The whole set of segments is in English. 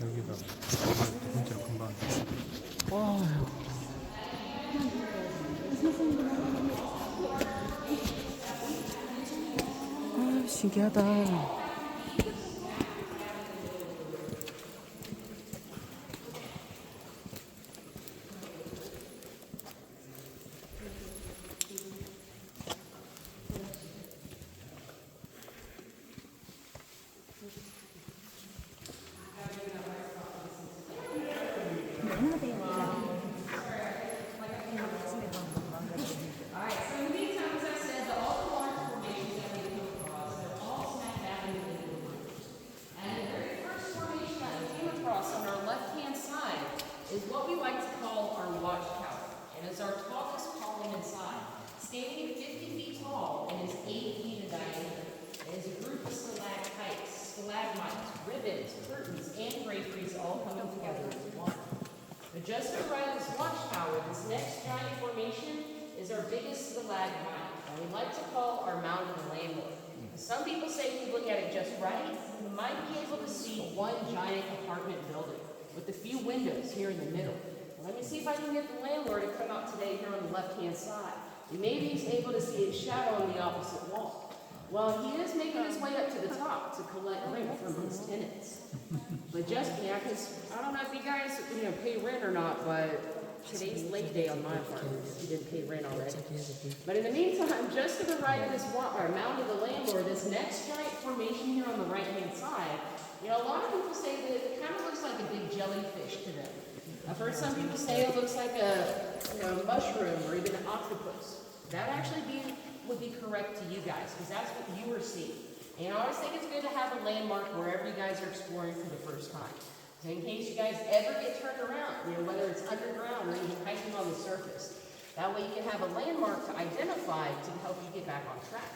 여기가 두 번째로 금방. 신기하다. Is what we like to call our watchtower. It is our tallest column inside, standing 50 feet tall and is 8 feet in diameter. It is a group of stalactites, stalagmites, ribbons, curtains, and draperies all coming together as one. But just to the right of this watchtower, this next giant formation is our biggest stalagmite, and we like to call our Mound of the Landlord. Some people say if you look at it just right, you might be able to see one giant apartment building with a few windows here in the middle. Let me see if I can get the landlord to come out today here on the left-hand side. Maybe he's able to see his shadow on the opposite wall. Well, he is making his way up to the top to collect rent from his tenants. But just, because I don't know if you guys, pay rent or not, but today's late day on my apartment if you didn't pay rent already. But in the meantime, just to the right of this Mound of the Landlord, this next giant formation here on the right-hand side, a lot of people say that it kind of looks like a big jellyfish to them. I've heard some people say it looks like a mushroom or even an octopus. That actually would be correct to you guys, because that's what you are seeing. And I always think it's good to have a landmark wherever you guys are exploring for the first time. So in case you guys ever get turned around, whether it's underground or even hiking on the surface. That way you can have a landmark to identify to help you get back on track.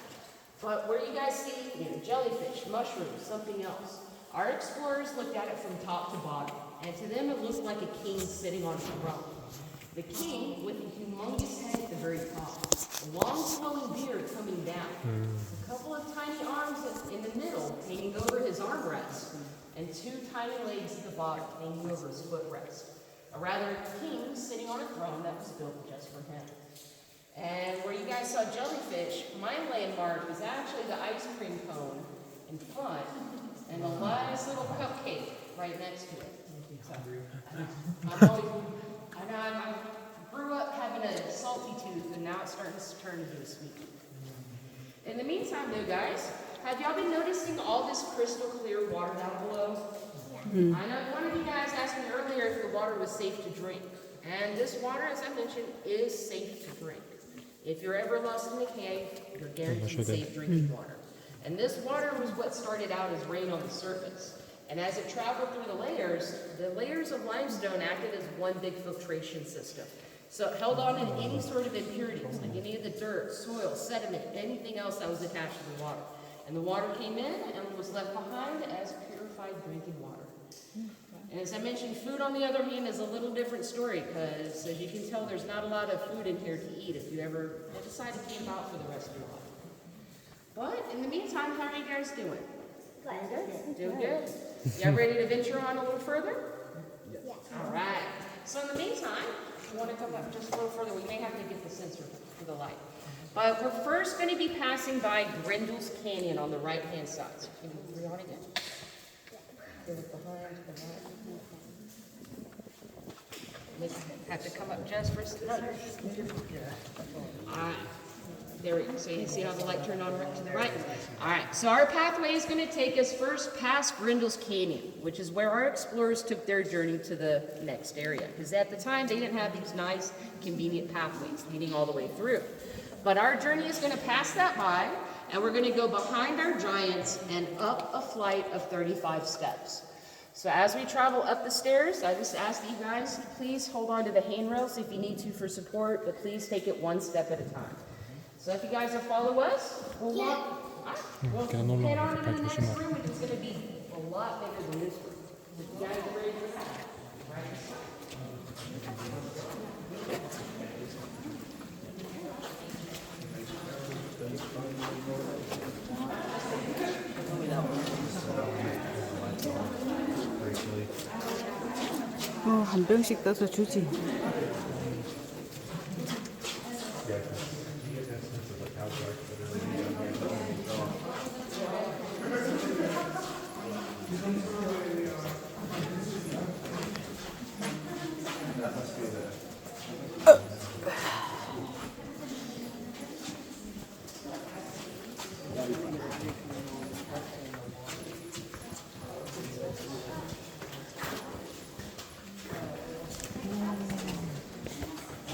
But where you guys see, jellyfish, mushrooms, something else, our explorers looked at it from top to bottom, and to them it looked like a king sitting on a throne. The king with a humongous head at the very top, a long flowing beard coming down, a couple of tiny arms in the middle hanging over his armrest, and two tiny legs at the bottom hanging over his footrest. A rather king sitting on a throne that was built just for him. And where you guys saw jellyfish, my landmark is actually the ice cream cone in front, and a nice little cupcake right next to it. So, I grew up having a salty tooth, and now it's starting to turn into a sweet tooth. In the meantime, though, guys, have y'all been noticing all this crystal clear water down below? Yeah. I know one of you guys asked me earlier if the water was safe to drink, and this water, as I mentioned, is safe to drink. If you're ever lost in the cave, you're guaranteed safe drinking water. And this water was what started out as rain on the surface. And as it traveled through the layers of limestone acted as one big filtration system. So it held on to any sort of impurities, like any of the dirt, soil, sediment, anything else that was attached to the water. And the water came in and was left behind as purified drinking water. And as I mentioned, food, on the other hand, is a little different story, because as you can tell, there's not a lot of food in here to eat if you ever decide to camp out for the rest of your life. But in the meantime, how are you guys doing? Good. Doing good? Y'all ready to venture on a little further? Yes. All right. So in the meantime, if you want to come up just a little further, we may have to get the sensor for the light. But we're first going to be passing by Grindle's Canyon on the right-hand side. So can you bring on again? Give it behind the light. Have to come up just for a second. All right. There we go. So you see how the light turned on right to the right? All right. So our pathway is going to take us first past Grindle's Canyon, which is where our explorers took their journey to the next area. Because at the time, they didn't have these nice, convenient pathways leading all the way through. But our journey is going to pass that by, and we're going to go behind our giants and up a flight of 35 steps. So as we travel up the stairs, I just ask that you guys please hold on to the handrails if you need to for support, but please take it one step at a time. So if you guys will follow us, we'll walk. We'll head on to the next room, which is going to be a lot bigger than this room. If you guys are ready for that, right? 한 병씩 떠서 주지.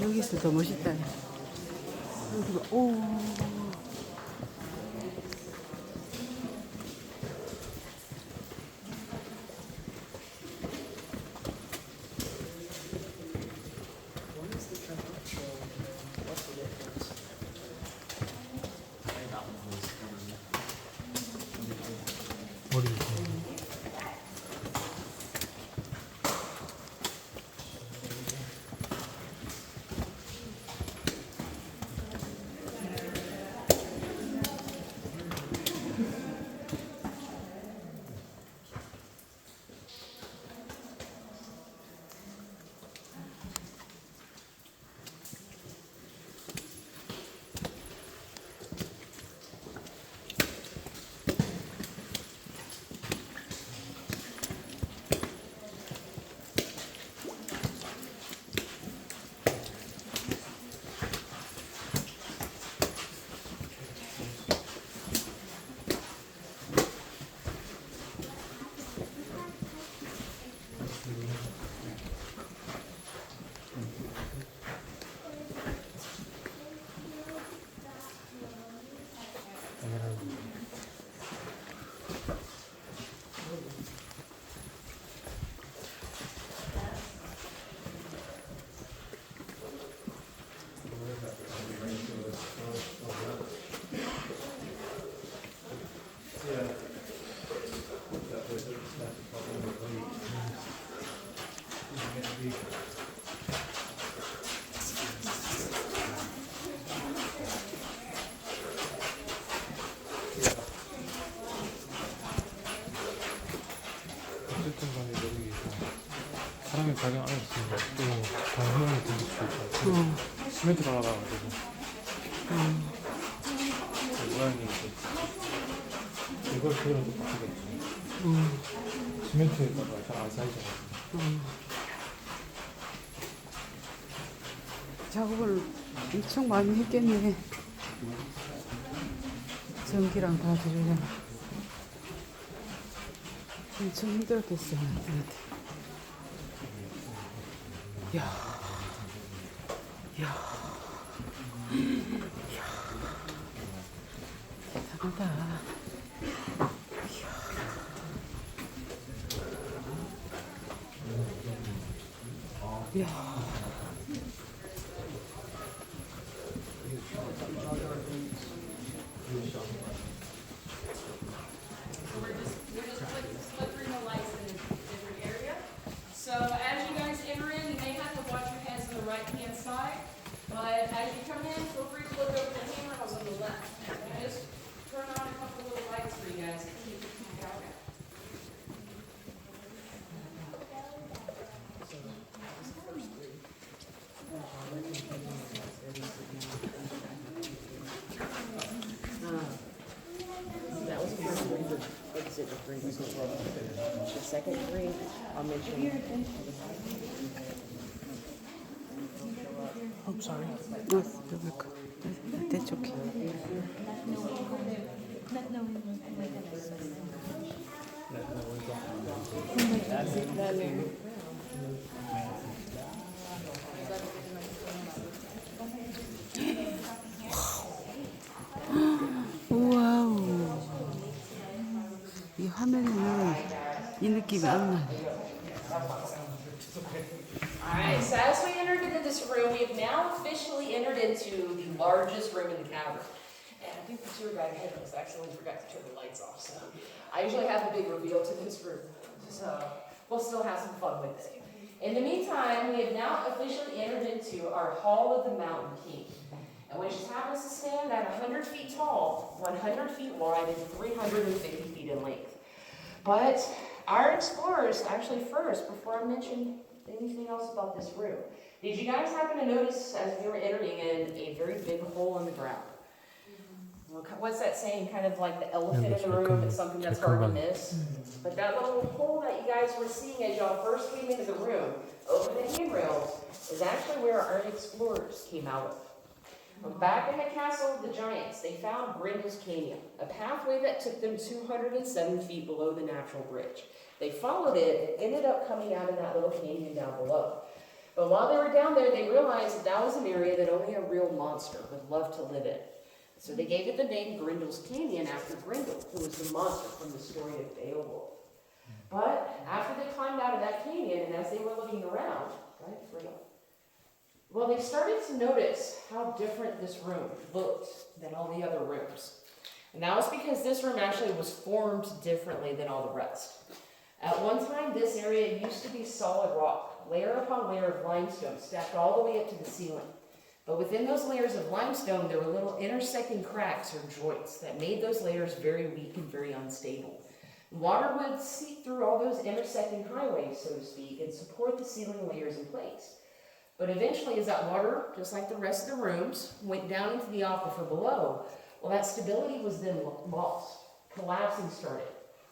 여기서 더 멋있다. 여기 봐. 오. 머리 어쨌든 간에 여기 사람이 발견 안 했으면 또 방문을 들릴 수 있고 시멘트 발라가지고 모양이 이걸 그대로 똑같겠지. 시멘트에다가 잘 안 쌓이잖아. 작업을 엄청 많이 했겠네. 전기랑 다 들으려면 엄청 힘들었겠어. 나한테. 야, 야, 대단하다. 야. We're just flickering the lights in a different area. So as you guys enter in, you may have to watch your heads on the right-hand side. But as you come in, feel free to look over the handrails on the left. And just turn on a couple little lights for you guys to keep you out. That was the first three, but like I said, the three was the second three, I'll mention. I'm sorry. No, you're welcome. That's okay. 우와우. 이 화면에는 이 느낌이 안 나네. Alright, so as we entered into this room, we have now officially entered into the largest room in the cavern. And I think the tour guide had us accidentally forgot to turn the lights off, so I usually have a big reveal to this room. So we'll still have some fun with it. In the meantime, we have now officially entered into our Hall of the Mountain King. And which happens to stand at 100 feet tall, 100 feet wide, and 350 feet in length. But our explorers, actually first, before I mention anything else about this room? Did you guys happen to notice as we were entering in a very big hole in the ground? What's that saying? Kind of like the elephant in the room. It's something that's hard to miss. But that little hole that you guys were seeing as y'all first came into the room, over the handrails, is actually where our explorers came out of. Back in the Castle of the Giants, they found Grindel's Canyon, a pathway that took them 207 feet below the natural bridge. They followed it and ended up coming out of that little canyon down below. But while they were down there, they realized that that was an area that only a real monster would love to live in. So they gave it the name Grindel's Canyon after Grindel, who was the monster from the story of Beowulf. But after they climbed out of that canyon, and as they were looking around, right, Freedom, well, they started to notice how different this room looked than all the other rooms. And that was because this room actually was formed differently than all the rest. At one time, this area used to be solid rock, layer upon layer of limestone, stacked all the way up to the ceiling. But within those layers of limestone, there were little intersecting cracks or joints that made those layers very weak and very unstable. Water would seep through all those intersecting highways, so to speak, and support the ceiling layers in place. But eventually, as that water, just like the rest of the rooms, went down into the aquifer below, well, that stability was then lost. Collapsing started.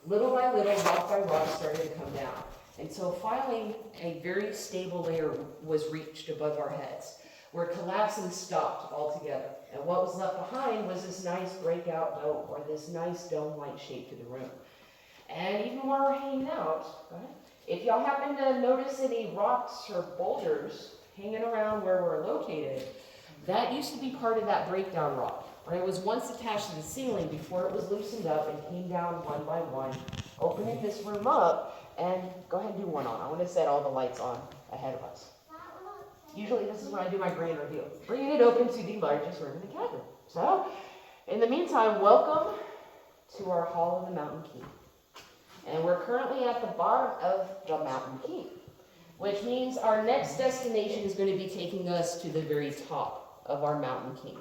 Little by little, rock by rock started to come down, until finally a very stable layer was reached above our heads, where collapsing stopped altogether. And what was left behind was this nice breakout dome, or this nice dome-like shape to the room. And even while we're hanging out, right, if y'all happen to notice any rocks or boulders hanging around where we're located, that used to be part of that breakdown rock. Right? It was once attached to the ceiling before it was loosened up and came down one by one, opening this room up. And go ahead and do one on. I want to set all the lights on ahead of us. Usually this is when I do my grand reveal. Bringing it open to the largest room in the cavern. So, in the meantime, welcome to our Hall of the Mountain King. And we're currently at the bottom of the Mountain King, which means our next destination is going to be taking us to the very top of our Mountain King.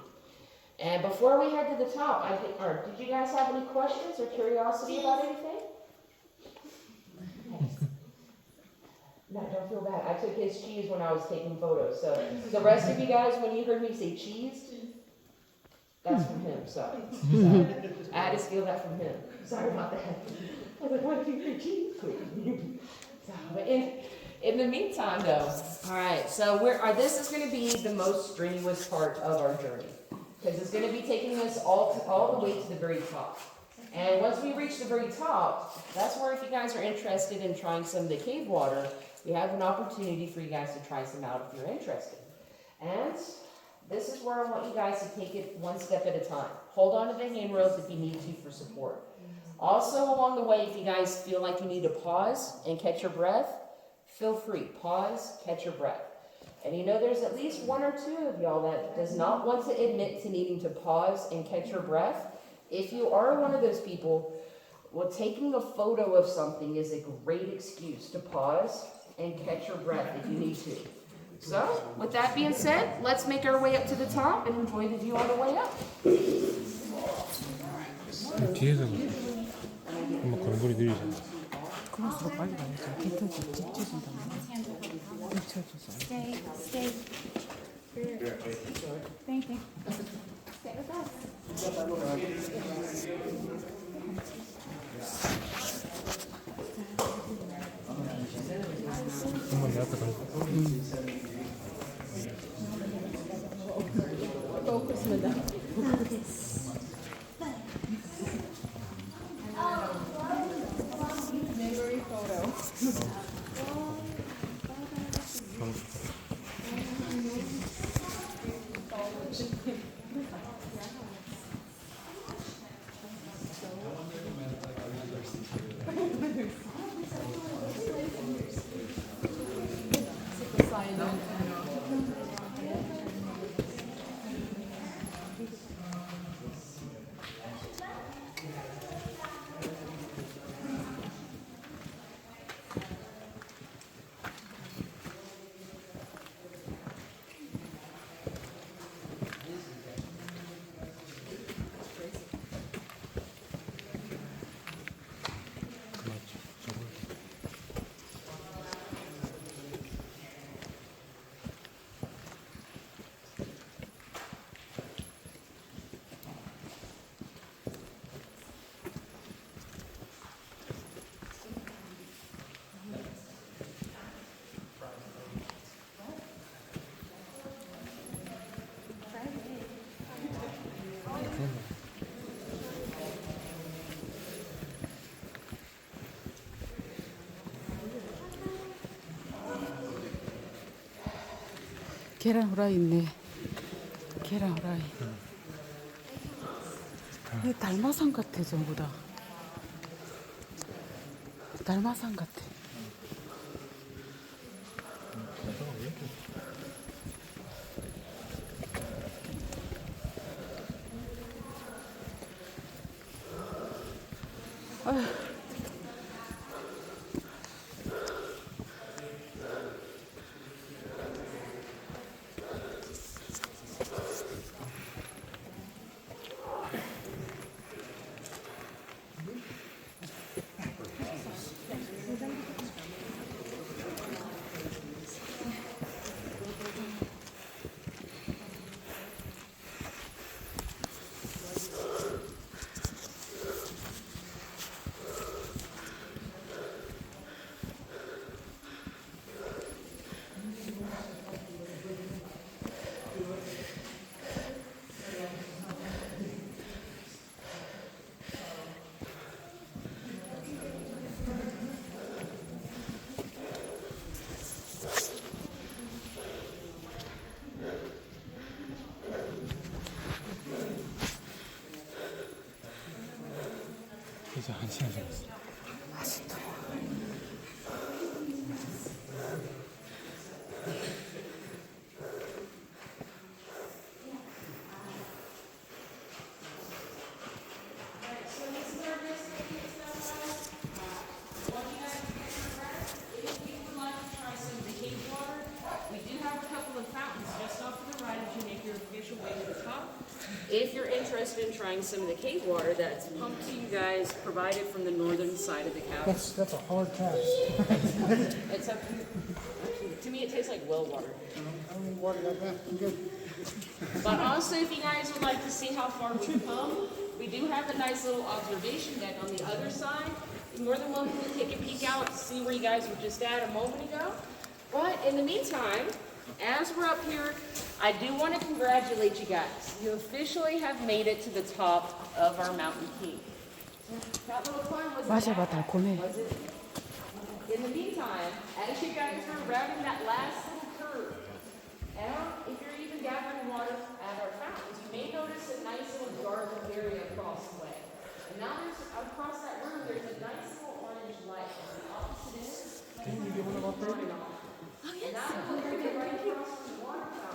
And before we head to the top, did you guys have any questions or curiosity about anything? No, don't feel bad. I took his cheese when I was taking photos. So the rest of you guys, when you heard me say cheese, that's from him. So I had to steal that from him. Sorry about that. I was like, 1, 2, 3, cheese. So, in the meantime, though, all right. So this is going to be the most strenuous part of our journey, because it's going to be taking us all the way to the very top. And once we reach the very top, that's where, if you guys are interested in trying some of the cave water, we have an opportunity for you guys to try some out if you're interested. And this is where I want you guys to take it one step at a time. Hold on to the handrails if you need to for support. Also, along the way, if you guys feel like you need to pause and catch your breath, feel free. Pause, catch your breath. And you know there's at least 1 or 2 of y'all that does not want to admit to needing to pause and catch your breath. If you are one of those people, well, taking a photo of something is a great excuse to pause and catch your breath if you need to. So, with that being said, let's make our way up to the top and enjoy the view on the way up. 뒤에서 엄마 걸음걸이 느리잖아. 그럴수록 빨리 가야지. 뒤쳐진단 말이야. 뒤쳐줘서. Stay. Thank you. Stay with us. 엄마 내 앞에 가서. Memory photo. 계란 후라이 있네. 계란 후라이. 이게 달마산 같아, 전부 다. 달마산 같아. 이제 1시간 지났어. 맛있다. We do have a couple of fountains just off to the right as you make your official way to the top. If you're interested in trying some of the cave water that's pumped to you guys, provided from the northern side of the caverns. That's a hard task. It's up to me, it tastes like well water. I don't need water like that. I'm good. But also, if you guys would like to see how far we've come, we do have a nice little observation deck on the other side. You're more than welcome to take a peek out to see where you guys were just at a moment ago. But in the meantime, as we're up here, I do want to congratulate you guys. You officially have made it to the top of our mountain peak. That little climb was 마셔봐, 달콤해. was it? In the meantime, as you guys are rounding that last little curve, and if you're even gathering water at our fountains, you may notice a nice little garden area across the way. And now there's, across that room, there's a nice little orange light. On the opposite end, Can you get one of our turning off. And now we're going to get right across from the water fountain.